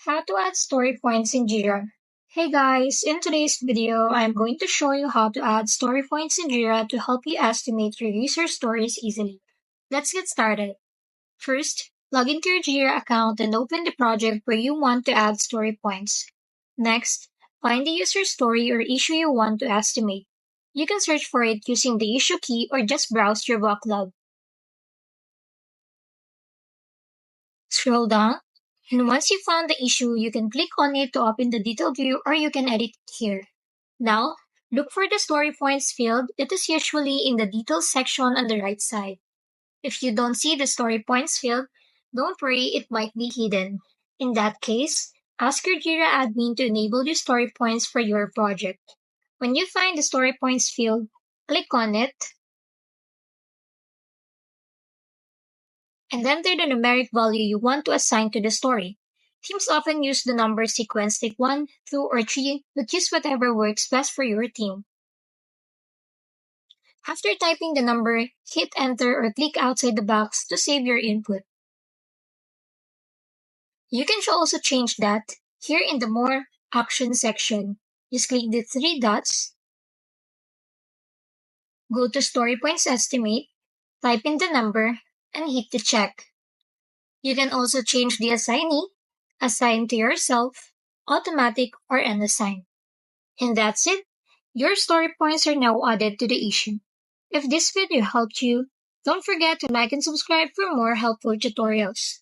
How to add story points in Jira. Hey guys, in today's video, I'm going to show you how to add story points in Jira to help you estimate your user stories easily. Let's get started. First, log into your Jira account and open the project where you want to add story points. Next, find the user story or issue you want to estimate. You can search for it using the issue key or just browse your backlog. Scroll down, and once you found the issue, you can click on it to open the detail view or you can edit it here. Now, look for the story points field. It is usually in the details section on the right side. If you don't see the story points field, don't worry, it might be hidden. In that case, ask your Jira admin to enable the story points for your project. When you find the story points field, click on it and enter the numeric value you want to assign to the story. Teams often use the number sequence like 1, 2, or 3, but use whatever works best for your team. After typing the number, hit enter or click outside the box to save your input. You can also change that here in the More Action section. Just click the three dots, go to Story Points Estimate, type in the number, and hit the check. You can also change the assignee, assign to yourself, automatic, or unassigned. And that's it. Your story points are now added to the issue. If this video helped you, don't forget to like and subscribe for more helpful tutorials.